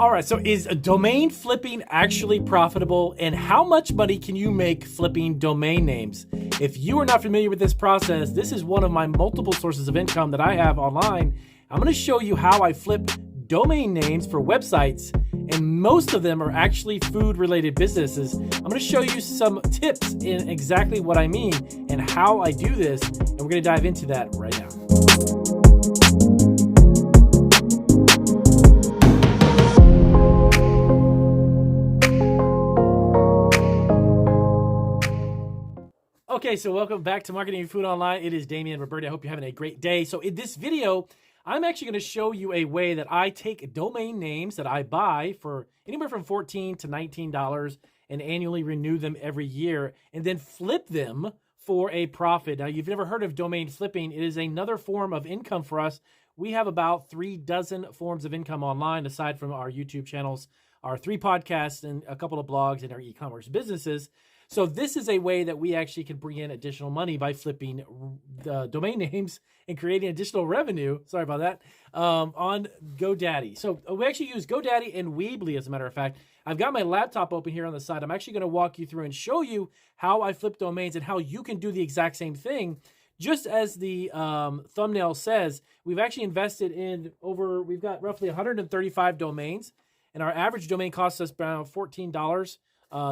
All right, so is domain flipping actually profitable, and how much money can you make flipping domain names? If you are not familiar with this process, this is one of my multiple sources of income that I have online. I'm going to show you how I flip domain names for websites, and most of them are actually food-related businesses. I'm going to show you some tips in exactly what I mean and how I do this, and we're going to dive into that right now. Okay, so welcome back to Marketing Food Online. It is Damian Roberti. I hope you're having a great day. So in this video, I'm actually going to show you a way that I take domain names that I buy for anywhere from $14 to $19 and annually renew them every year and then flip them for a profit. Now, you've never heard of domain flipping. It is another form of income for us. We have about 36 forms of income online, aside from our YouTube channels, our 3 podcasts, and a couple of blogs and our e-commerce businesses. So this is a way that we actually can bring in additional money by flipping the domain names and creating additional revenue, sorry about that, on GoDaddy. So we actually use GoDaddy and Weebly, as a matter of fact. I've got my laptop open here on the side. I'm actually going to walk you through and show you how I flip domains and how you can do the exact same thing. Just as the thumbnail says, we've actually invested in we've got roughly 135 domains, and our average domain costs us around $14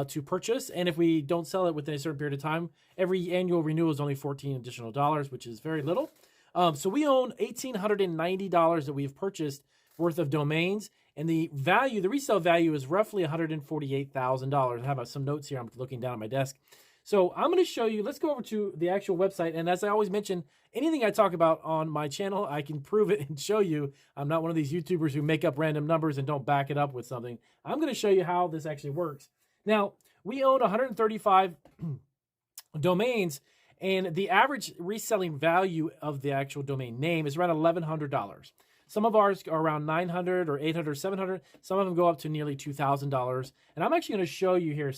to purchase. And if we don't sell it within a certain period of time, every annual renewal is only $14 additional, which is very little. So we own $1,890 that we've purchased worth of domains. And the resale value is roughly $148,000. I have some notes here. I'm looking down at my desk. So I'm going to show you, let's go over to the actual website. And as I always mention, anything I talk about on my channel, I can prove it and show you. I'm not one of these YouTubers who make up random numbers and don't back it up with something. I'm going to show you how this actually works. Now, we own 135 domains, and the average reselling value of the actual domain name is around $1,100. Some of ours are around $900 or $800, $700. Some of them go up to nearly $2,000. And I'm actually going to show you here.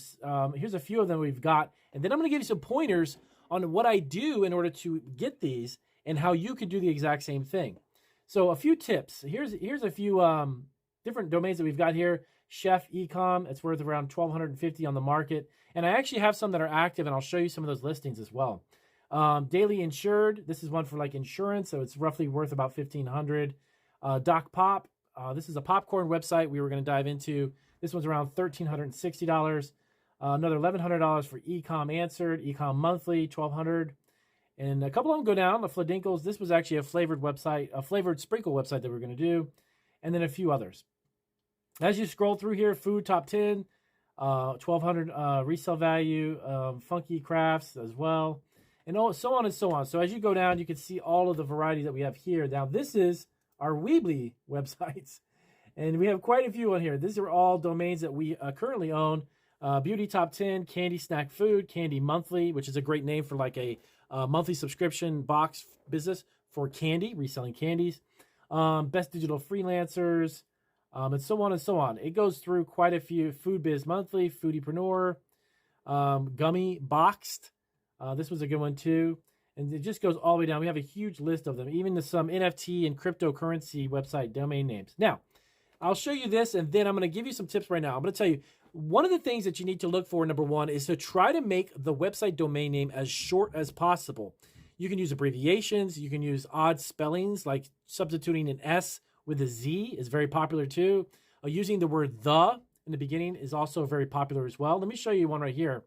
Here's a few of them we've got, and then I'm going to give you some pointers on what I do in order to get these and how you could do the exact same thing. So a few tips. Here's a few different domains that we've got here. Chef Ecom, it's worth around $1,250 on the market. And I actually have some that are active, and I'll show you some of those listings as well. Daily Insured, this is one for like insurance, so it's roughly worth about $1,500. Doc Pop, this is a popcorn website we were going to dive into. This one's around $1,360. Another $1,100 for Ecom Answered, Ecom Monthly, $1,200. And a couple of them go down. The Fladinkles, this was actually a flavored website, a flavored sprinkle website that we're going to do. And then a few others. As you scroll through here, food top 10, $1,200 resale value, funky crafts as well, and so on and so on. So as you go down, you can see all of the variety that we have here. Now, this is our Weebly websites, and we have quite a few on here. These are all domains that we currently own. Beauty top 10, Candy Snack Food, Candy Monthly, which is a great name for like a monthly subscription box business for candy, reselling candies. Best Digital Freelancers, and so on and so on. It goes through quite a few. Food Biz Monthly, Foodiepreneur, Gummy Boxed. This was a good one too. And it just goes all the way down. We have a huge list of them, even to some NFT and cryptocurrency website domain names. Now, I'll show you this, and then I'm going to give you some tips right now. I'm going to tell you, one of the things that you need to look for, number one, is to try to make the website domain name as short as possible. You can use abbreviations. You can use odd spellings, like substituting an S with a Z is very popular too. Using the word "the" in the beginning is also very popular as well. Let me show you one right here.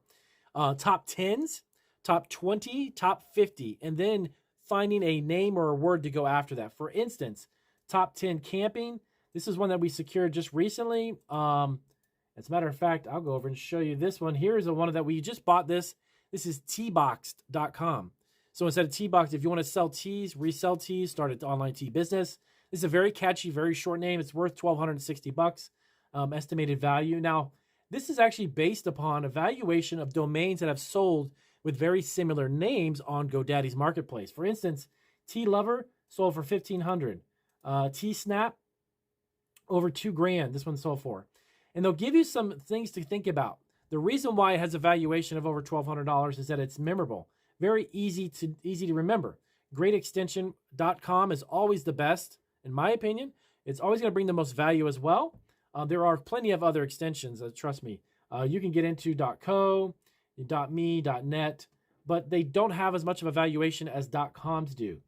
Top 10s, top 20, top 50, and then finding a name or a word to go after that. For instance, top 10 camping. This is one that we secured just recently. As a matter of fact, I'll go over and show you this one. Here is one that we just bought this. This is teeboxed.com. So instead of Teeboxed, if you want to sell teas, resell teas, start an online tea business. This is a very catchy, very short name. It's worth $1,260 estimated value. Now, this is actually based upon a valuation of domains that have sold with very similar names on GoDaddy's marketplace. For instance, Tea Lover sold for $1,500. Tea Snap, over $2,000. This one sold for. And they'll give you some things to think about. The reason why it has a valuation of over $1,200 is that it's memorable. Very easy to remember. Greatextension.com is always the best. In my opinion, it's always going to bring the most value as well. There are plenty of other extensions, trust me. You can get into .co, .me, .net, but they don't have as much of a valuation as .coms do.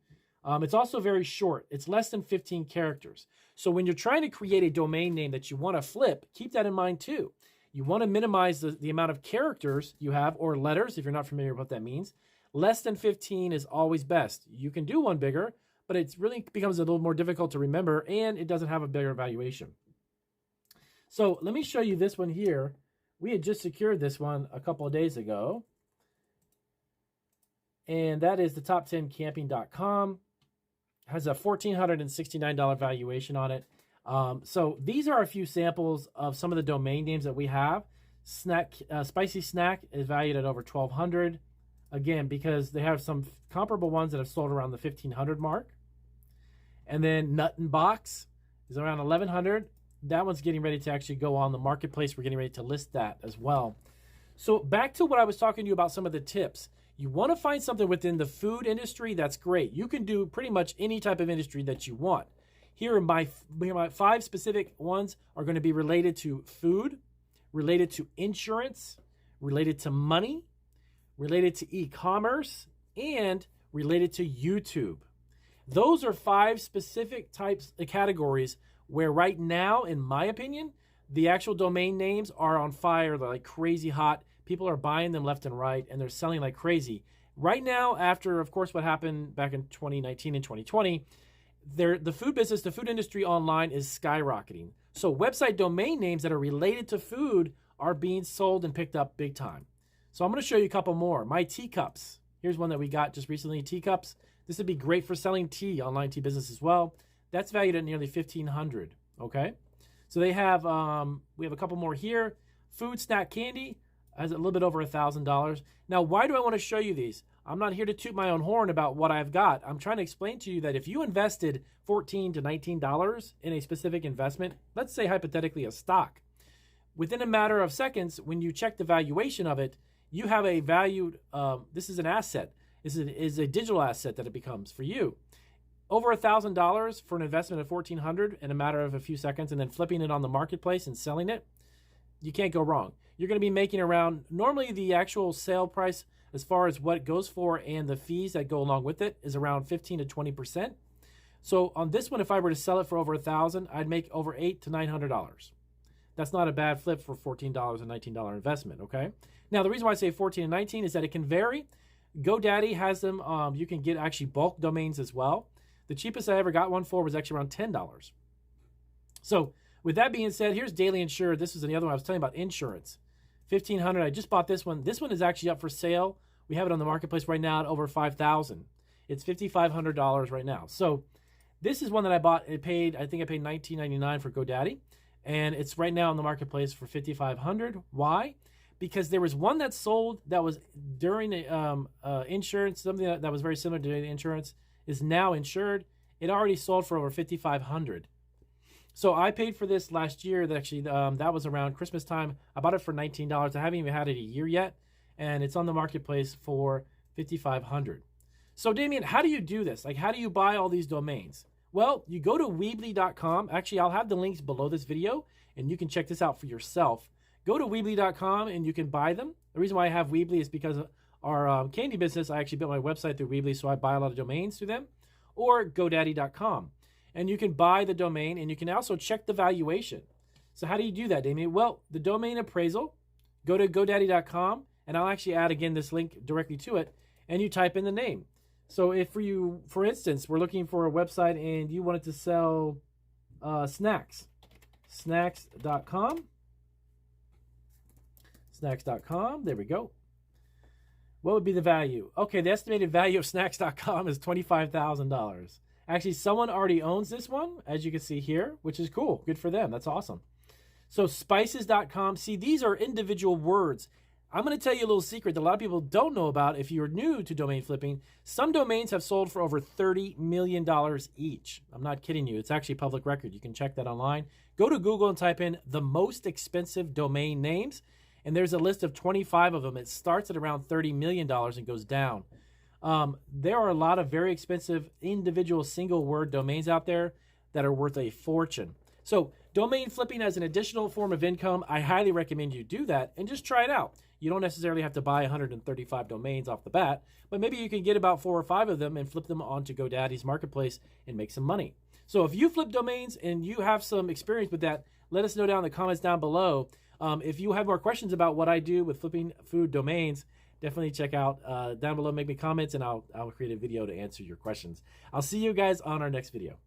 It's also very short. It's less than 15 characters. So when you're trying to create a domain name that you want to flip, keep that in mind too. You want to minimize the amount of characters you have, or letters, if you're not familiar with what that means. Less than 15 is always best. You can do one bigger, but it really becomes a little more difficult to remember, and it doesn't have a bigger valuation. So let me show you this one here. We had just secured this one a couple of days ago. And that is the top10camping.com. Has a $1,469 valuation on it. So these are a few samples of some of the domain names that we have. Spicy Snack is valued at over $1,200. Again, because they have some comparable ones that have sold around the $1,500 mark. And then Nut and Box is around $1,100. That one's getting ready to actually go on the marketplace. We're getting ready to list that as well. So back to what I was talking to you about, some of the tips. You want to find something within the food industry, that's great. You can do pretty much any type of industry that you want. Here are my 5 specific ones are going to be related to food, related to insurance, related to money, related to e-commerce, and related to YouTube. Those are 5 specific types of categories where right now, in my opinion, the actual domain names are on fire. They're like crazy hot. People are buying them left and right, and they're selling like crazy. Right now, after, of course, what happened back in 2019 and 2020, the food business, the food industry online is skyrocketing. So website domain names that are related to food are being sold and picked up big time. So I'm going to show you a couple more. My teacups. Here's one that we got just recently, teacups. This would be great for selling tea, online tea business as well. That's valued at nearly $1,500, okay? So they have, we have a couple more here. Food, snack, candy has a little bit over $1,000. Now, why do I want to show you these? I'm not here to toot my own horn about what I've got. I'm trying to explain to you that if you invested $14 to $19 in a specific investment, let's say hypothetically a stock, within a matter of seconds, when you check the valuation of it, you have a valued, this is an asset. This is a digital asset that it becomes for you. Over $1,000 for an investment of $1,400 in a matter of a few seconds, and then flipping it on the marketplace and selling it, you can't go wrong. You're going to be making around, normally the actual sale price as far as what it goes for and the fees that go along with it is around 15 to 20%. So on this one, if I were to sell it for over $1,000, I'd make over $800 to $900. That's not a bad flip for $14 and $19 investment, okay? Now, the reason why I say 14 and 19 is that it can vary. GoDaddy has them. You can get actually bulk domains as well. The cheapest I ever got one for was actually around $10. So with that being said, here's Daily Insured. This is the other one I was telling you about, insurance. $1,500. I just bought this one. This one is actually up for sale. We have it on the marketplace right now at over $5,000. It's $5,500 right now. So this is one that I bought. I think I paid $19.99 for GoDaddy, and it's right now on the marketplace for $5,500. Why? Because there was one that sold that was during the insurance, something that was very similar to the insurance is now insured. It already sold for over $5,500. So I paid for this last year. That actually that was around Christmas time. I bought it for $19. I haven't even had it a year yet, and it's on the marketplace for $5,500. So Damien, how do you do this? Like, how do you buy all these domains? Well, you go to Weebly.com. Actually, I'll have the links below this video, and you can check this out for yourself. Go to Weebly.com, and you can buy them. The reason why I have Weebly is because our candy business, I actually built my website through Weebly, so I buy a lot of domains through them, or GoDaddy.com. And you can buy the domain, and you can also check the valuation. So how do you do that, Damien? Well, the domain appraisal, go to GoDaddy.com, and I'll actually add, again, this link directly to it, and you type in the name. So if for instance, we're looking for a website, and you wanted to sell snacks, snacks.com, snacks.com, there we go. What would be the value? Okay, the estimated value of snacks.com is $25,000. Actually, someone already owns this one, as you can see here, which is cool. Good for them. That's awesome. So spices.com, see, these are individual words. I'm going to tell you a little secret that a lot of people don't know about if you're new to domain flipping. Some domains have sold for over $30 million each. I'm not kidding you. It's actually public record. You can check that online. Go to Google and type in the most expensive domain names, and there's a list of 25 of them. It starts at around $30 million and goes down. There are a lot of very expensive individual single word domains out there that are worth a fortune. So Domain flipping as an additional form of income, I highly recommend you do that and just try it out. You don't necessarily have to buy 135 domains off the bat, but maybe you can get about 4 or 5 of them and flip them onto GoDaddy's marketplace and make some money. So if you flip domains and you have some experience with that, let us know down in the comments down below. If you have more questions about what I do with flipping food domains, definitely check out down below, make me comments, and I'll create a video to answer your questions. I'll see you guys on our next video.